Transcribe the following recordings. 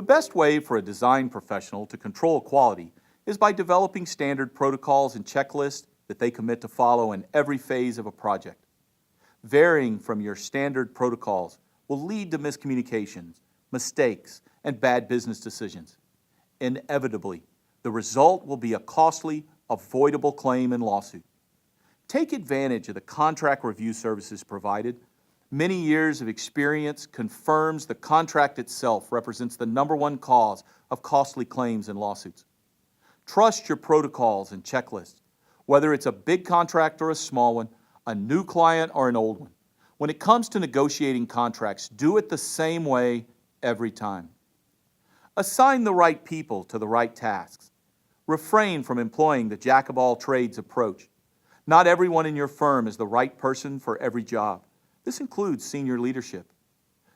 best way for a design professional to control quality is by developing standard protocols and checklists that they commit to follow in every phase of a project. Varying from your standard protocols will lead to miscommunications, mistakes, and bad business decisions. Inevitably, the result will be a costly, avoidable claim and lawsuit. Take advantage of the contract review services provided. Many years of experience confirms the contract itself represents the #1 cause of costly claims and lawsuits. Trust your protocols and checklists, whether it's a big contract or a small one, a new client or an old one. When it comes to negotiating contracts, do it the same way every time. Assign the right people to the right tasks. Refrain from employing the jack-of-all-trades approach. Not everyone in your firm is the right person for every job. This includes senior leadership.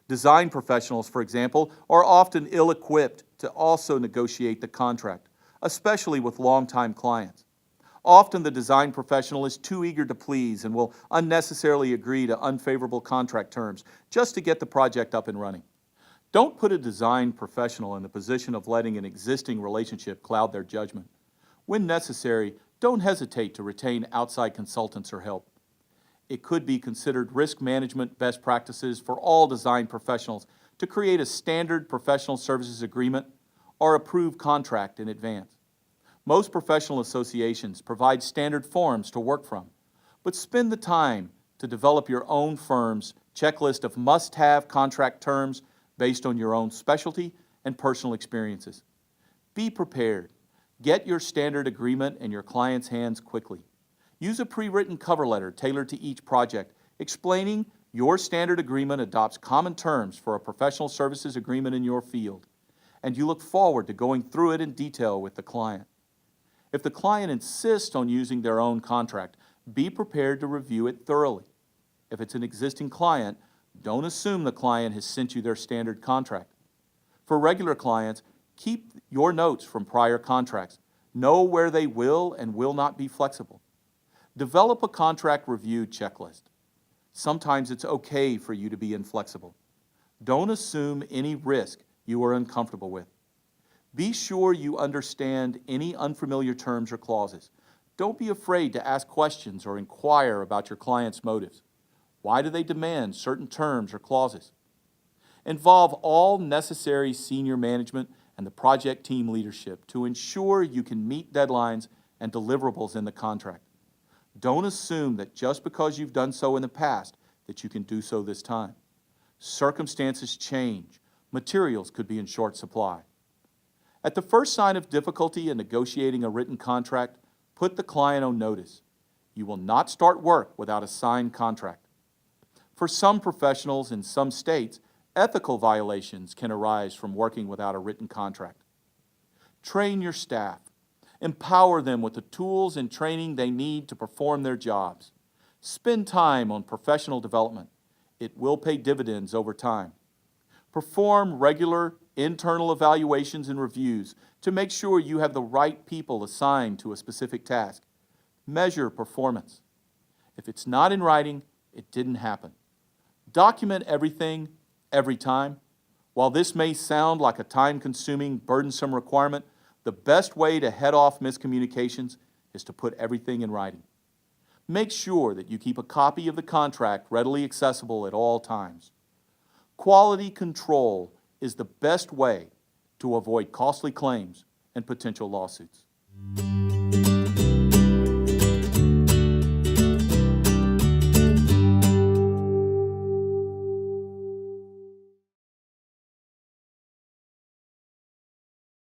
Design professionals, for example, are often ill-equipped to also negotiate the contract, especially with long-time clients. Often the design professional is too eager to please and will unnecessarily agree to unfavorable contract terms just to get the project up and running. Don't put a design professional in the position of letting an existing relationship cloud their judgment. When necessary, don't hesitate to retain outside consultants or help. It could be considered risk management best practices for all design professionals to create a standard professional services agreement or approved contract in advance. Most professional associations provide standard forms to work from, but spend the time to develop your own firm's checklist of must-have contract terms based on your own specialty and personal experiences. Be prepared. Get your standard agreement in your client's hands quickly. Use a pre-written cover letter tailored to each project, explaining your standard agreement adopts common terms for a professional services agreement in your field, and you look forward to going through it in detail with the client. If the client insists on using their own contract, be prepared to review it thoroughly. If it's an existing client, don't assume the client has sent you their standard contract. For regular clients, keep your notes from prior contracts. Know where they will and will not be flexible. Develop a contract review checklist. Sometimes it's okay for you to be inflexible. Don't assume any risk you are uncomfortable with. Be sure you understand any unfamiliar terms or clauses. Don't be afraid to ask questions or inquire about your client's motives. Why do they demand certain terms or clauses? Involve all necessary senior management and the project team leadership to ensure you can meet deadlines and deliverables in the contract. Don't assume that just because you've done so in the past that you can do so this time. Circumstances change. Materials could be in short supply. At the first sign of difficulty in negotiating a written contract, put the client on notice. You will not start work without a signed contract. For some professionals in some states, ethical violations can arise from working without a written contract. Train your staff. Empower them with the tools and training they need to perform their jobs. Spend time on professional development. It will pay dividends over time. Perform regular internal evaluations and reviews to make sure you have the right people assigned to a specific task. Measure performance. If it's not in writing, it didn't happen. Document everything, every time. While this may sound like a time-consuming, burdensome requirement, the best way to head off miscommunications is to put everything in writing. Make sure that you keep a copy of the contract readily accessible at all times. Quality control is the best way to avoid costly claims and potential lawsuits.